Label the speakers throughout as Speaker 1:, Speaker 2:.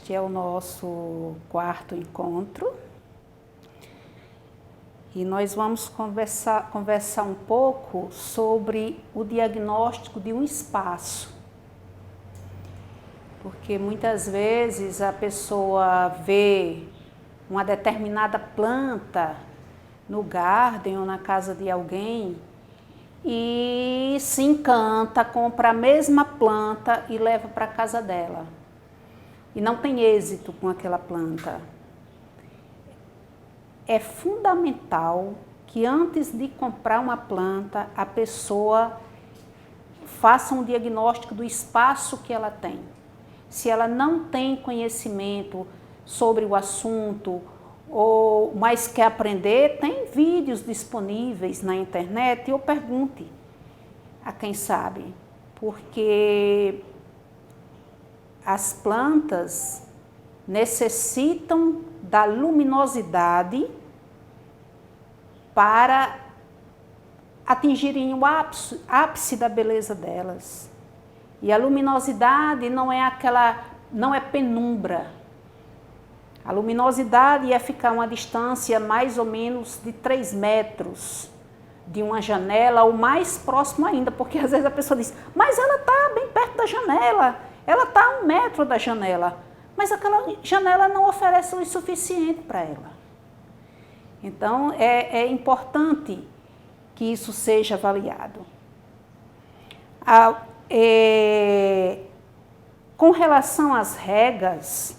Speaker 1: Este é o nosso quarto encontro e nós vamos conversar um pouco sobre o diagnóstico de um espaço. Porque muitas vezes a pessoa vê uma determinada planta no garden ou na casa de alguém e se encanta, compra a mesma planta e leva para a casa dela. E não tem êxito com aquela planta. É fundamental que antes de comprar uma planta, a pessoa faça um diagnóstico do espaço que ela tem. Se ela não tem conhecimento sobre o assunto, mas quer aprender, tem vídeos disponíveis na internet, ou pergunte a quem sabe, porque as plantas necessitam da luminosidade para atingirem o ápice da beleza delas. E a luminosidade não é penumbra. A luminosidade é ficar a uma distância mais ou menos de 3 metros de uma janela, ou mais próximo ainda, porque às vezes a pessoa diz, mas ela está bem perto da janela, ela está a 1 metro da janela, mas aquela janela não oferece luz suficiente para ela. Então, é importante que isso seja avaliado. Com relação às regas,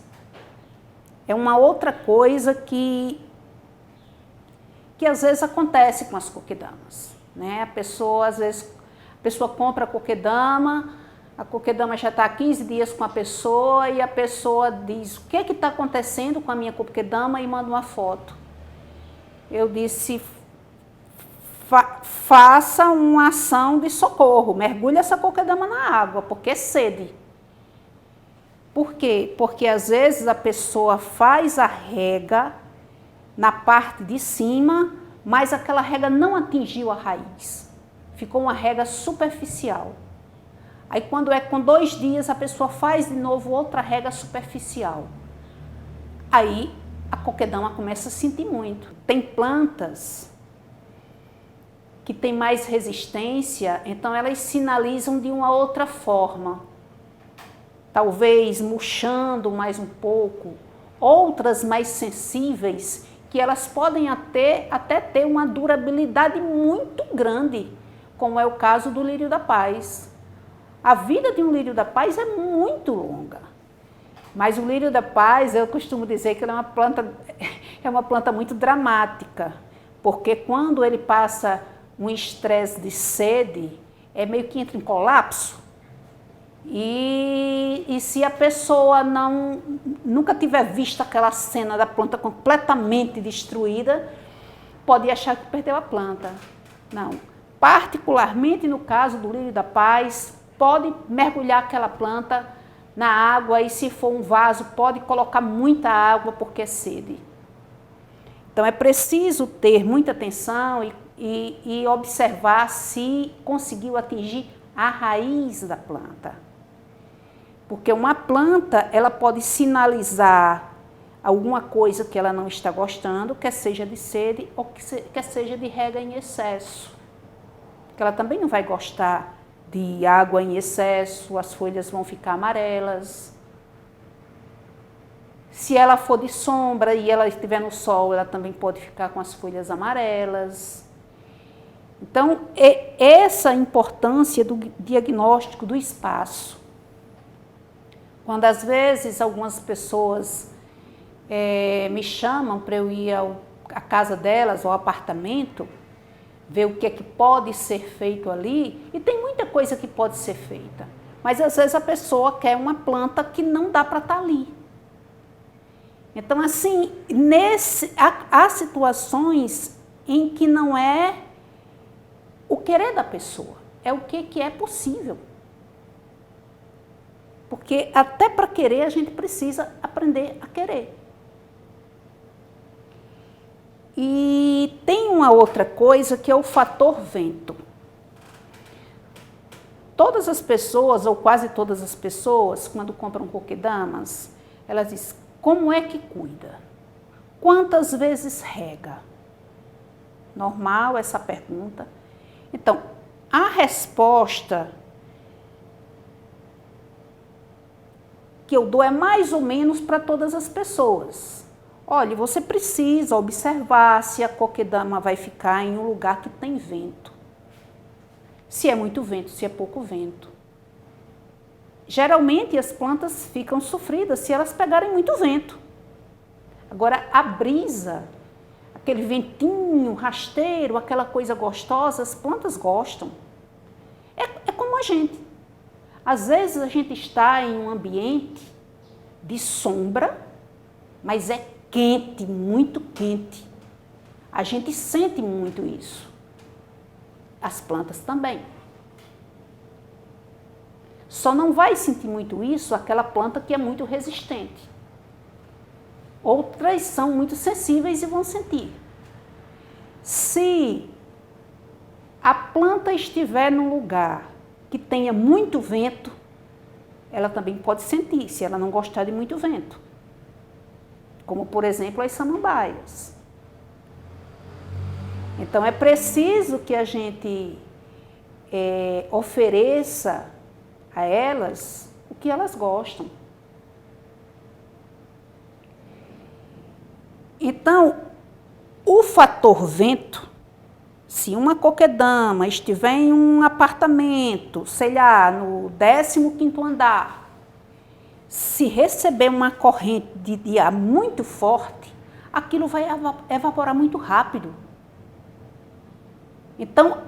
Speaker 1: é uma outra coisa que às vezes acontece com as coquedamas, né? A pessoa compra a coquedama já está há 15 dias com a pessoa e a pessoa diz, o que está acontecendo com a minha coquedama, e manda uma foto. Eu disse, faça uma ação de socorro, mergulhe essa coquedama na água, porque é sede. Por quê? Porque às vezes a pessoa faz a rega na parte de cima, mas aquela rega não atingiu a raiz. Ficou uma rega superficial. Aí quando é com 2 dias, a pessoa faz de novo outra rega superficial. Aí a coquedama começa a sentir muito. Tem plantas que têm mais resistência, então elas sinalizam de uma outra forma. Talvez murchando mais um pouco, outras mais sensíveis, que elas podem até ter uma durabilidade muito grande, como é o caso do lírio da paz. A vida de um lírio da paz é muito longa, mas o lírio da paz, eu costumo dizer que ele é uma planta muito dramática, porque quando ele passa um estresse de sede, é meio que entra em colapso. E se a pessoa nunca tiver visto aquela cena da planta completamente destruída, pode achar que perdeu a planta. Não. Particularmente no caso do lírio da paz, pode mergulhar aquela planta na água e, se for um vaso, pode colocar muita água porque é sede. Então é preciso ter muita atenção e observar se conseguiu atingir a raiz da planta. Porque uma planta, ela pode sinalizar alguma coisa que ela não está gostando, quer seja de sede ou quer seja de rega em excesso. Porque ela também não vai gostar de água em excesso, as folhas vão ficar amarelas. Se ela for de sombra e ela estiver no sol, ela também pode ficar com as folhas amarelas. Então, essa importância do diagnóstico do espaço. Quando às vezes algumas pessoas me chamam para eu ir à casa delas, ao apartamento, ver o que é que pode ser feito ali, e tem muita coisa que pode ser feita, mas às vezes a pessoa quer uma planta que não dá para estar ali. Então, assim, há situações em que não é o querer da pessoa, é o que é possível. Porque até para querer a gente precisa aprender a querer. E tem uma outra coisa que é o fator vento. Todas as pessoas, ou quase todas as pessoas, quando compram coquedamas, Ela diz, como é que cuida? Quantas vezes rega? Normal essa pergunta. Então, a resposta que eu dou é mais ou menos para todas as pessoas. Olha, você precisa observar se a coquedama vai ficar em um lugar que tem vento. Se é muito vento, se é pouco vento. Geralmente as plantas ficam sofridas se elas pegarem muito vento. Agora, a brisa, aquele ventinho rasteiro, aquela coisa gostosa, as plantas gostam. É como a gente. Às vezes a gente está em um ambiente de sombra, mas é quente, muito quente. A gente sente muito isso. As plantas também. Só não vai sentir muito isso aquela planta que é muito resistente. Outras são muito sensíveis e vão sentir. Se a planta estiver num lugar que tenha muito vento, ela também pode sentir, se ela não gostar de muito vento. Como, por exemplo, as samambaias. Então, é preciso que a gente ofereça a elas o que elas gostam. Então, o fator vento, se uma coquedama estiver em um apartamento, sei lá, no 15º andar, se receber uma corrente de ar muito forte, aquilo vai evaporar muito rápido. Então,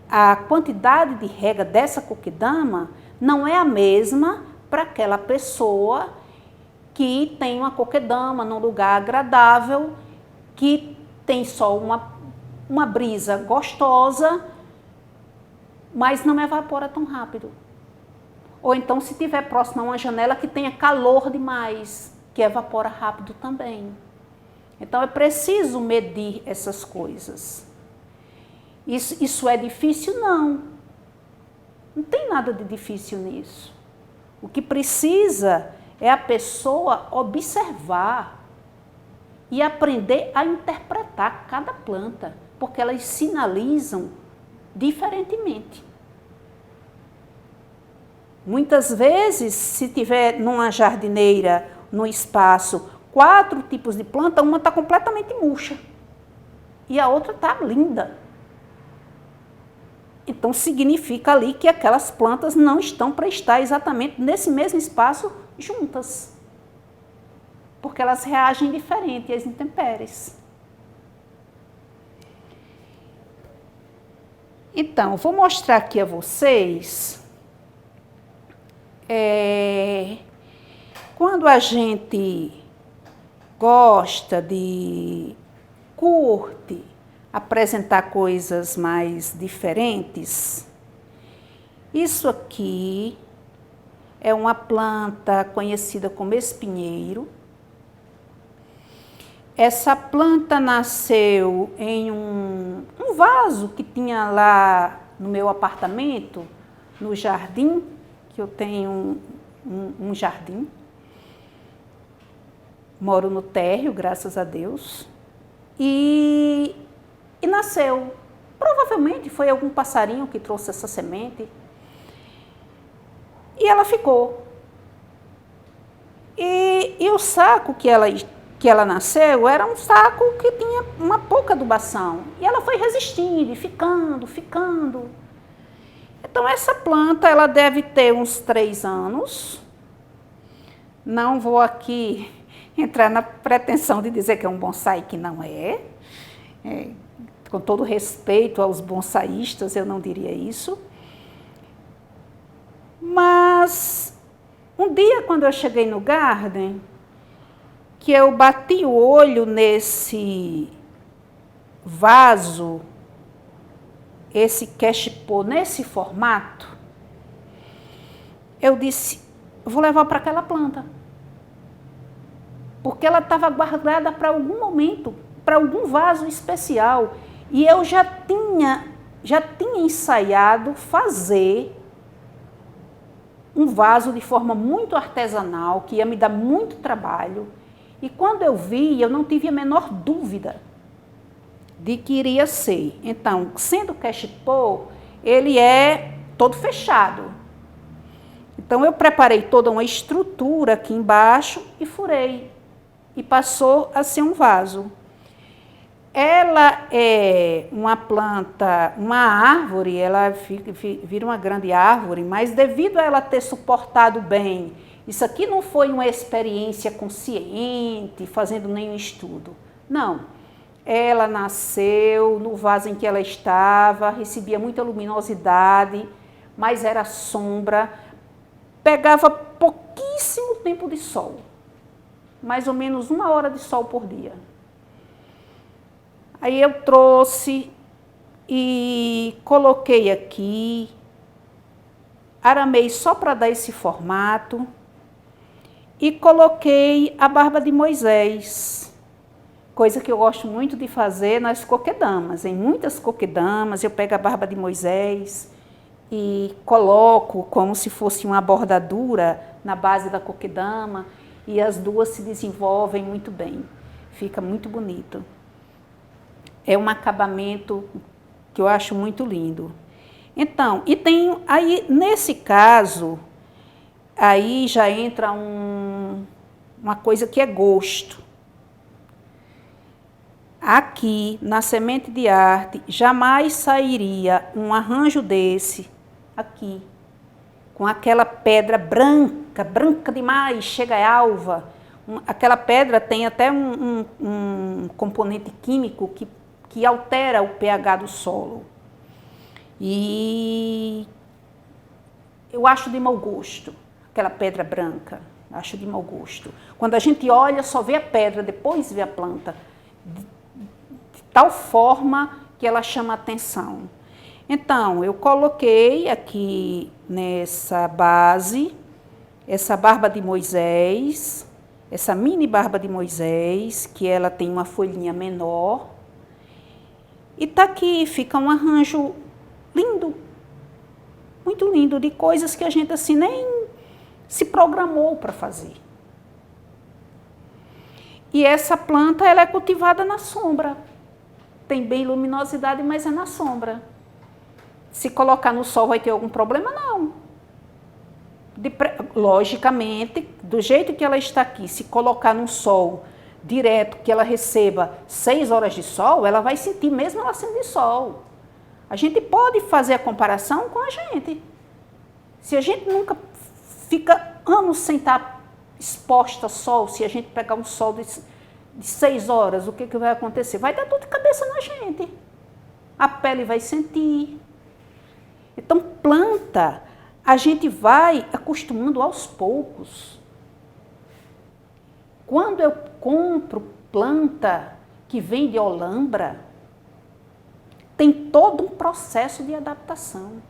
Speaker 1: a quantidade de rega dessa coquedama não é a mesma para aquela pessoa que tem uma coquedama num lugar agradável, que tem só uma brisa gostosa, mas não evapora tão rápido. Ou então, se estiver próximo a uma janela que tenha calor demais, que evapora rápido também. Então, é preciso medir essas coisas. Isso é difícil? Não. Não tem nada de difícil nisso. O que precisa é a pessoa observar e aprender a interpretar cada planta, porque elas sinalizam diferentemente. Muitas vezes, se tiver numa jardineira, num espaço, 4 tipos de planta, uma está completamente murcha e a outra está linda. Então, significa ali que aquelas plantas não estão para estar exatamente nesse mesmo espaço juntas. Porque elas reagem diferente às intempéries. Então, vou mostrar aqui a vocês. Quando a gente gosta curte apresentar coisas mais diferentes, isso aqui é uma planta conhecida como espinheiro. Essa planta nasceu em um vaso que tinha lá no meu apartamento, no jardim, que eu tenho um jardim. Moro no térreo, graças a Deus. E nasceu. Provavelmente foi algum passarinho que trouxe essa semente. E ela ficou. E o saco que ela nasceu era um saco que tinha uma pouca adubação. E ela foi resistindo, ficando. Então, essa planta, ela deve ter uns 3 anos. Não vou aqui entrar na pretensão de dizer que é um bonsai, que não é. Com todo respeito aos bonsaístas, eu não diria isso. Mas, um dia, quando eu cheguei no garden, que eu bati o olho nesse vaso, esse cachepô, nesse formato, eu disse, eu vou levar para aquela planta. Porque ela estava guardada para algum momento, para algum vaso especial. E eu já tinha ensaiado fazer um vaso de forma muito artesanal, que ia me dar muito trabalho. E quando eu vi, eu não tive a menor dúvida de que iria ser. Então, sendo cachepô, ele é todo fechado. Então, eu preparei toda uma estrutura aqui embaixo e furei. E passou a ser um vaso. Ela é uma planta, uma árvore, ela vira uma grande árvore, mas devido a ela ter suportado bem, isso aqui não foi uma experiência consciente, fazendo nenhum estudo. Não. Ela nasceu no vaso em que ela estava, recebia muita luminosidade, mas era sombra, pegava pouquíssimo tempo de sol, mais ou menos 1 hora de sol por dia. Aí eu trouxe e coloquei aqui, aramei só para dar esse formato e coloquei a barba de Moisés, coisa que eu gosto muito de fazer nas coquedamas. Em muitas coquedamas eu pego a barba de Moisés e coloco como se fosse uma bordadura na base da coquedama e as duas se desenvolvem muito bem, fica muito bonito. É um acabamento que eu acho muito lindo. Então, e tem aí, nesse caso, aí já entra uma coisa que é gosto. Aqui, na Semente de Arte, jamais sairia um arranjo desse, aqui, com aquela pedra branca, branca demais, chega a alva. Aquela pedra tem até um componente químico que altera o pH do solo. E eu acho de mau gosto, aquela pedra branca, acho de mau gosto. Quando a gente olha, só vê a pedra, depois vê a planta, de tal forma que ela chama atenção. Então, eu coloquei aqui nessa base, essa barba de Moisés, essa mini barba de Moisés, que ela tem uma folhinha menor, e tá aqui, fica um arranjo lindo, muito lindo, de coisas que a gente assim nem se programou para fazer. E essa planta, ela é cultivada na sombra. Tem bem luminosidade, mas é na sombra. Se colocar no sol vai ter algum problema? Não. Logicamente, do jeito que ela está aqui, se colocar no sol direto, que ela receba 6 horas de sol, ela vai sentir mesmo ela sendo de sol. A gente pode fazer a comparação com a gente. Se a gente nunca fica anos sem estar exposta ao sol, se a gente pegar um sol de 6 horas, o que vai acontecer? Vai dar dor de cabeça na gente. A pele vai sentir. Então, planta, a gente vai acostumando aos poucos. Quando eu compro planta que vem de Olambra, tem todo um processo de adaptação.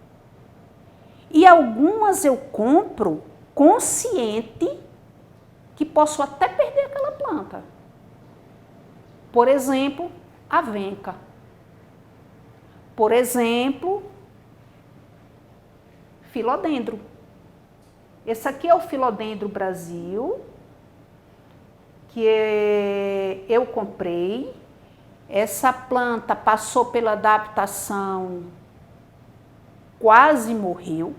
Speaker 1: E algumas eu compro consciente que posso até perder aquela planta. Por exemplo, a venca. Por exemplo, filodendro. Esse aqui é o Filodendro Brasil, que eu comprei. Essa planta passou pela adaptação, quase morreu.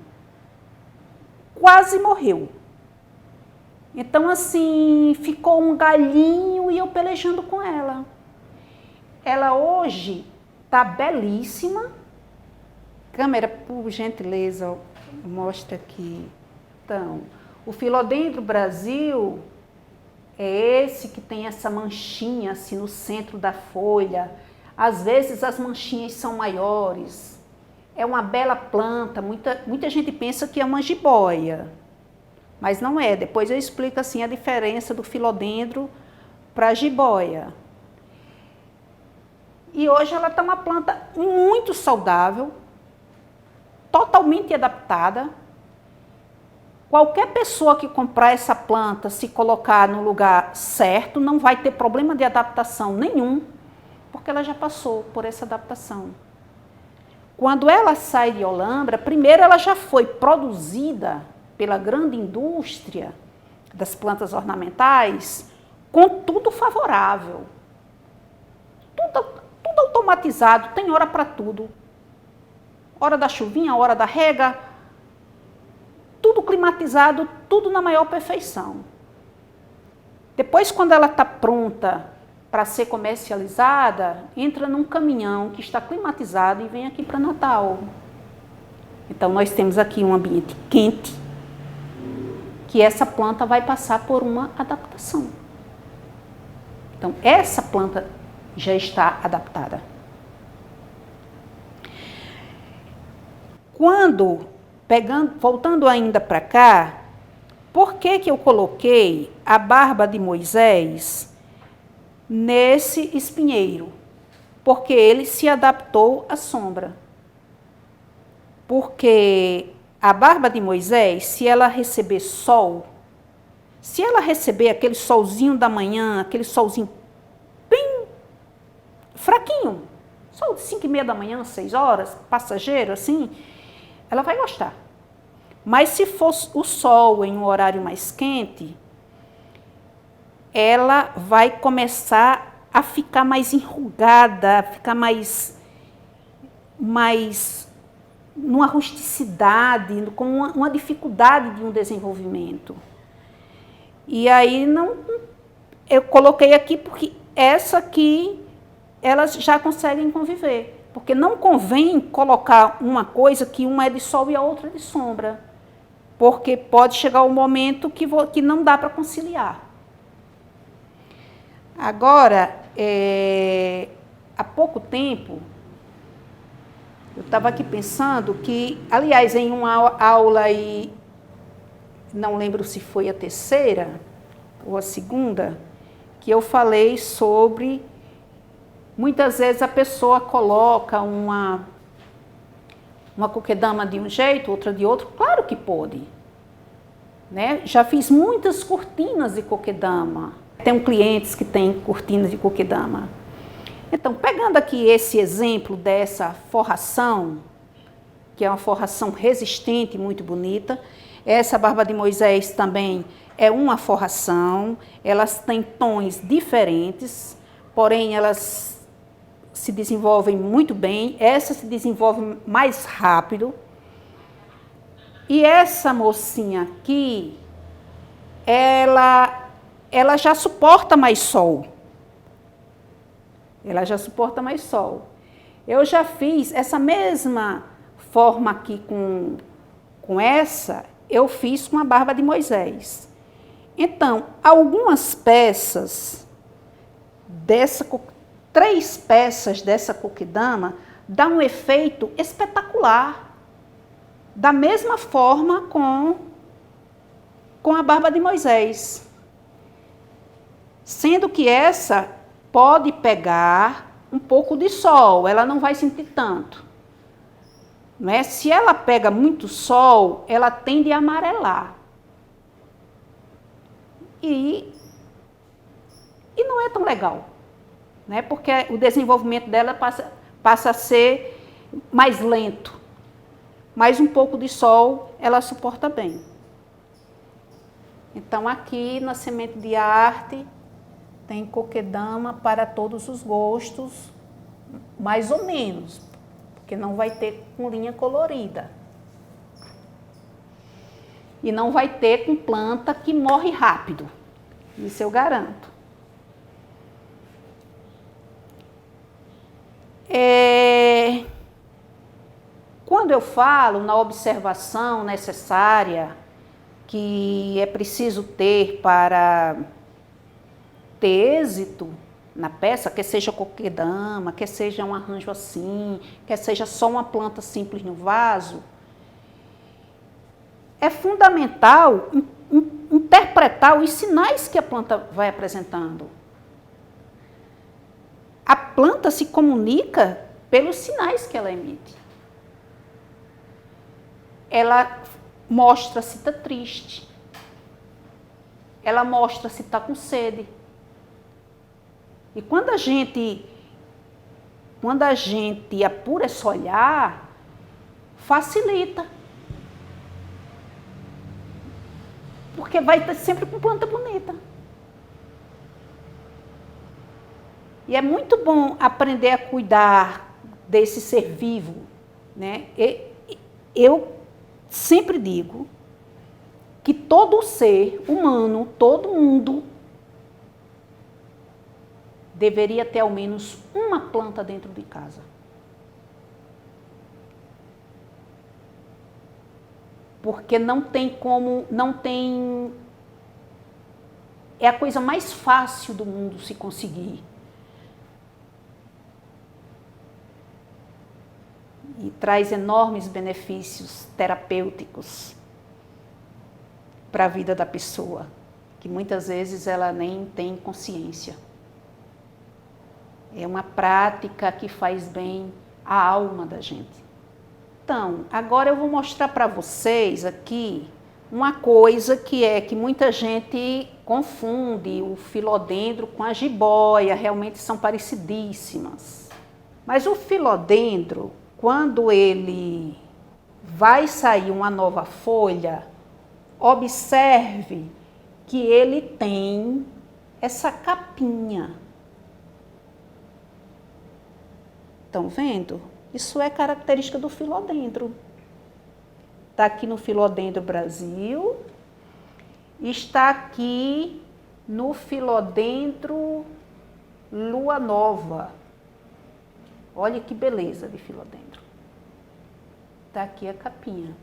Speaker 1: Quase morreu. Então, assim, ficou um galhinho e eu pelejando com ela. Ela hoje está belíssima. Câmera, por gentileza, mostra aqui. Então, o Filodendro Brasil é esse que tem essa manchinha assim no centro da folha. Às vezes as manchinhas são maiores. É uma bela planta, muita gente pensa que é uma jiboia, mas não é. Depois eu explico assim a diferença do filodendro para a jiboia. E hoje ela está uma planta muito saudável, totalmente adaptada. Qualquer pessoa que comprar essa planta, se colocar no lugar certo, não vai ter problema de adaptação nenhum, porque ela já passou por essa adaptação. Quando ela sai de Olambra, primeiro ela já foi produzida pela grande indústria das plantas ornamentais com tudo favorável. Tudo automatizado, tem hora para tudo. Hora da chuvinha, hora da rega, tudo climatizado, tudo na maior perfeição. Depois, quando ela está pronta para ser comercializada, entra num caminhão que está climatizado e vem aqui para Natal. Então, nós temos aqui um ambiente quente, que essa planta vai passar por uma adaptação. Então, essa planta já está adaptada. Voltando ainda para cá, por que eu coloquei a barba de Moisés nesse espinheiro? Porque ele se adaptou à sombra. Porque a barba de Moisés, se ela receber sol, se ela receber aquele solzinho da manhã, aquele solzinho bem fraquinho, sol de 5:30 da manhã, 6 horas, passageiro, assim, ela vai gostar. Mas se for o sol em um horário mais quente, ela vai começar a ficar mais enrugada, a ficar mais numa rusticidade, com uma dificuldade de um desenvolvimento. E aí eu coloquei aqui porque essa aqui elas já conseguem conviver. Porque não convém colocar uma coisa que uma é de sol e a outra é de sombra. Porque pode chegar um momento que não dá para conciliar. Agora, há pouco tempo, eu estava aqui pensando que, aliás, em uma aula, não lembro se foi a terceira ou a segunda, que eu falei sobre, muitas vezes a pessoa coloca uma coquedama de um jeito, outra de outro, claro que pode. Né? Já fiz muitas cortinas de coquedama. Tenho clientes que têm cortinas de coquedama. Então, pegando aqui esse exemplo dessa forração, que é uma forração resistente, muito bonita, essa barba de Moisés também é uma forração, elas têm tons diferentes, porém elas se desenvolvem muito bem, essa se desenvolve mais rápido. E essa mocinha aqui, ela já suporta mais sol. Ela já suporta mais sol. Eu já fiz essa mesma forma aqui com essa, eu fiz com a barba de Moisés. Então, algumas peças dessa 3 peças dessa coquedama dá um efeito espetacular. Da mesma forma com a barba de Moisés. Sendo que essa pode pegar um pouco de sol, ela não vai sentir tanto. Né? Se ela pega muito sol, ela tende a amarelar. E não é tão legal. Né? Porque o desenvolvimento dela passa a ser mais lento. Mas um pouco de sol, ela suporta bem. Então, aqui na Semente de Arte, tem coquedama para todos os gostos, mais ou menos, porque não vai ter com linha colorida. E não vai ter com planta que morre rápido, isso eu garanto. Quando eu falo na observação necessária que é preciso ter para ter êxito na peça, quer seja coquedama, quer seja um arranjo assim, quer seja só uma planta simples no vaso, é fundamental interpretar os sinais que a planta vai apresentando. A planta se comunica pelos sinais que ela emite. Ela mostra se está triste. Ela mostra se está com sede. E quando a gente apura esse olhar, facilita. Porque vai estar sempre com planta bonita. E é muito bom aprender a cuidar desse ser vivo, né? Eu sempre digo que todo ser humano, todo mundo, deveria ter ao menos uma planta dentro de casa. Porque não tem como, é a coisa mais fácil do mundo se conseguir. E traz enormes benefícios terapêuticos para a vida da pessoa, que muitas vezes ela nem tem consciência. É uma prática que faz bem à alma da gente. Então, agora eu vou mostrar para vocês aqui uma coisa que muita gente confunde o filodendro com a jiboia, realmente são parecidíssimas. Mas o filodendro, quando ele vai sair uma nova folha, observe que ele tem essa capinha. Estão vendo? Isso é característica do filodendro. Está aqui no Filodendro Brasil, está aqui no Filodendro Lua Nova. Olha que beleza de filodendro. Está aqui a capinha.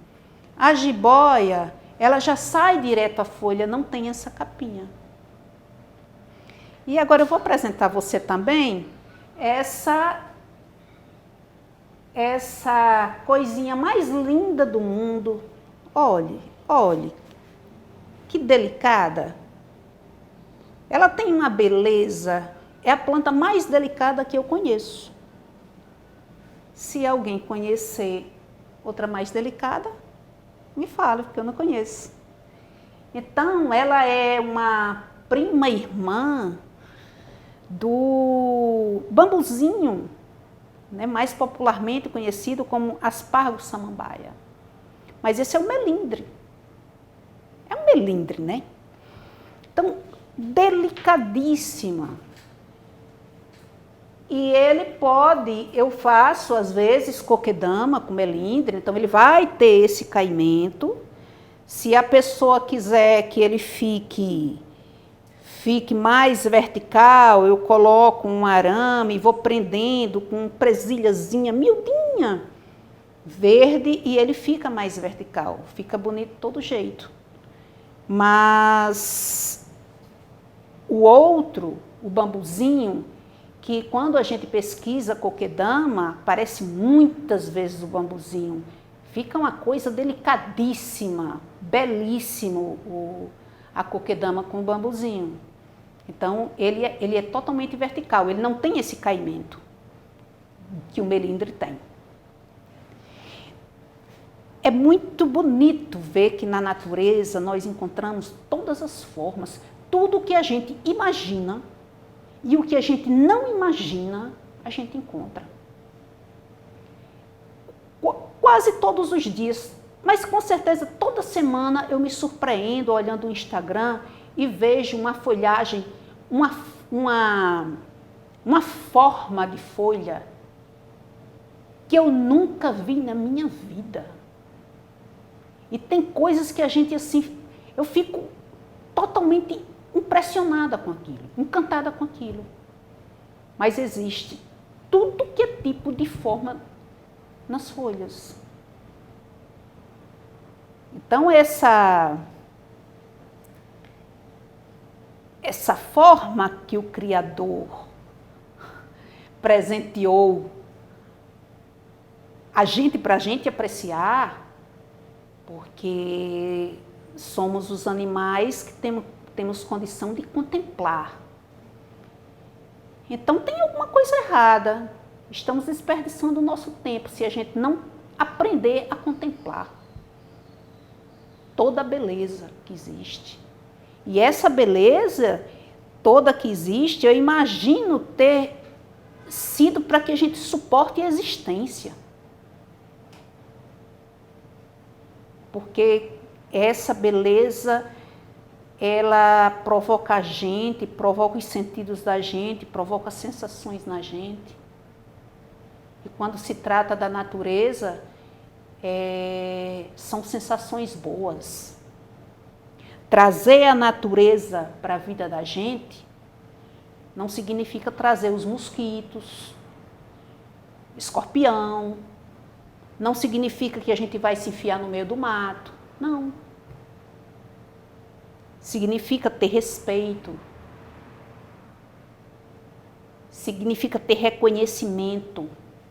Speaker 1: A jiboia, ela já sai direto à folha, não tem essa capinha. E agora eu vou apresentar a você também essa coisinha mais linda do mundo. Olhe, que delicada. Ela tem uma beleza, é a planta mais delicada que eu conheço. Se alguém conhecer outra mais delicada, me fala, porque eu não conheço. Então, ela é uma prima irmã do bambuzinho, né, mais popularmente conhecido como aspargo samambaia. Mas esse é o melindre. É um melindre, né? Então, delicadíssima. E ele pode, eu faço às vezes coquedama com melindre, então ele vai ter esse caimento. Se a pessoa quiser que ele fique mais vertical, eu coloco um arame e vou prendendo com presilhazinha miudinha, verde, e ele fica mais vertical, fica bonito de todo jeito. Mas o outro, o bambuzinho, que quando a gente pesquisa coquedama, aparece muitas vezes o bambuzinho. Fica uma coisa delicadíssima, belíssimo a coquedama com o bambuzinho. Então, ele é totalmente vertical, ele não tem esse caimento que o melindre tem. É muito bonito ver que na natureza nós encontramos todas as formas, tudo o que a gente imagina e o que a gente não imagina, a gente encontra. Quase todos os dias, mas com certeza toda semana eu me surpreendo olhando o Instagram e vejo uma folhagem, uma forma de folha que eu nunca vi na minha vida. E tem coisas que a gente assim, eu fico totalmente impressionada com aquilo, encantada com aquilo. Mas existe tudo que é tipo de forma nas folhas. Então essa forma que o Criador presenteou a gente para a gente apreciar, porque somos os animais que temos condição de contemplar. Então tem alguma coisa errada. Estamos desperdiçando o nosso tempo se a gente não aprender a contemplar toda a beleza que existe. E essa beleza toda que existe, eu imagino ter sido para que a gente suporte a existência. Porque essa beleza ela provoca a gente, provoca os sentidos da gente, provoca sensações na gente. E quando se trata da natureza, são sensações boas. Trazer a natureza para a vida da gente não significa trazer os mosquitos, escorpião, não significa que a gente vai se enfiar no meio do mato, não. Significa ter respeito, significa ter reconhecimento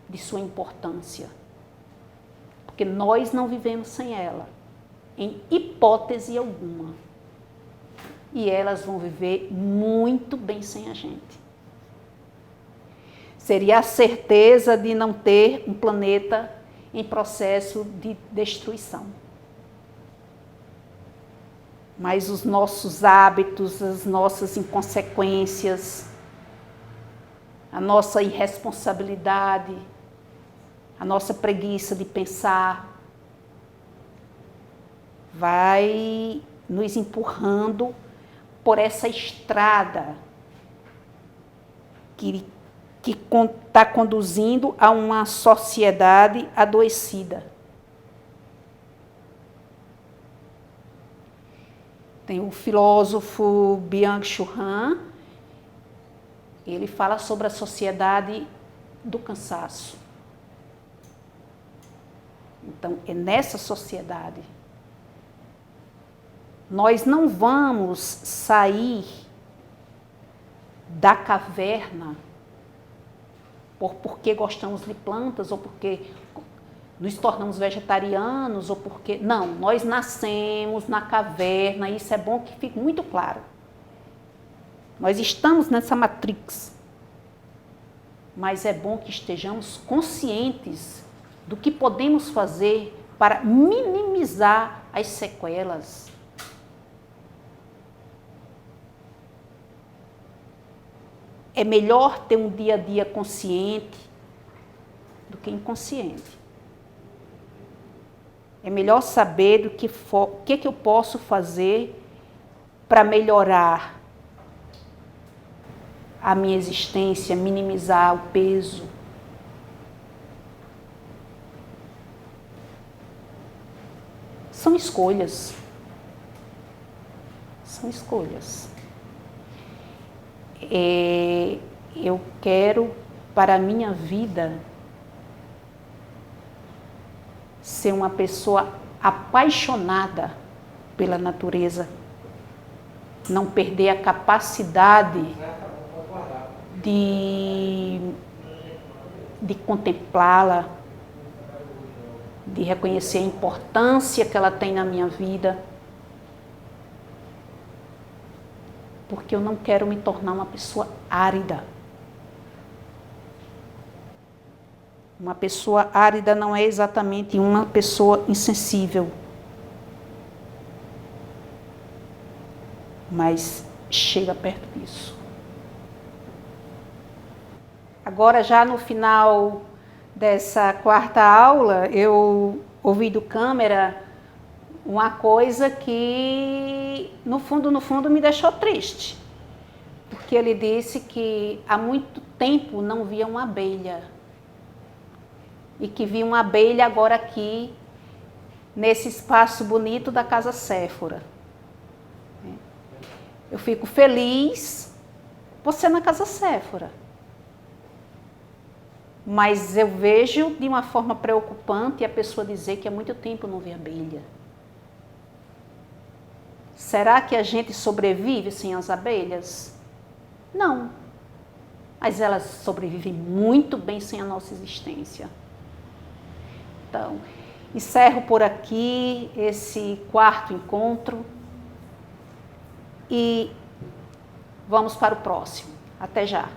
Speaker 1: de sua importância, porque nós não vivemos sem ela, em hipótese alguma, e elas vão viver muito bem sem a gente. Seria a certeza de não ter um planeta em processo de destruição. Mas os nossos hábitos, as nossas inconsequências, a nossa irresponsabilidade, a nossa preguiça de pensar, vai nos empurrando por essa estrada que está conduzindo a uma sociedade adoecida. Tem o filósofo Byung-Chul Han, ele fala sobre a sociedade do cansaço. Então, é nessa sociedade. Nós não vamos sair da caverna porque gostamos de plantas ou porque nos tornamos vegetarianos ou porque... Não, nós nascemos na caverna, isso é bom que fique muito claro. Nós estamos nessa matrix, mas é bom que estejamos conscientes do que podemos fazer para minimizar as sequelas. É melhor ter um dia a dia consciente do que inconsciente. É melhor saber o que eu posso fazer para melhorar a minha existência, minimizar o peso. São escolhas. São escolhas. Eu quero, para a minha vida, ser uma pessoa apaixonada pela natureza, não perder a capacidade de contemplá-la, de reconhecer a importância que ela tem na minha vida, porque eu não quero me tornar uma pessoa árida. Uma pessoa árida não é exatamente uma pessoa insensível, mas chega perto disso. Agora, já no final dessa quarta aula, eu ouvi do câmera uma coisa que, no fundo, me deixou triste. Porque ele disse que há muito tempo não via uma abelha. E que via uma abelha agora aqui, nesse espaço bonito da Casa Séfora. Eu fico feliz por ser na Casa Séfora. Mas eu vejo de uma forma preocupante a pessoa dizer que há muito tempo não vê abelha. Será que a gente sobrevive sem as abelhas? Não. Mas elas sobrevivem muito bem sem a nossa existência. Então, encerro por aqui esse quarto encontro e vamos para o próximo. Até já.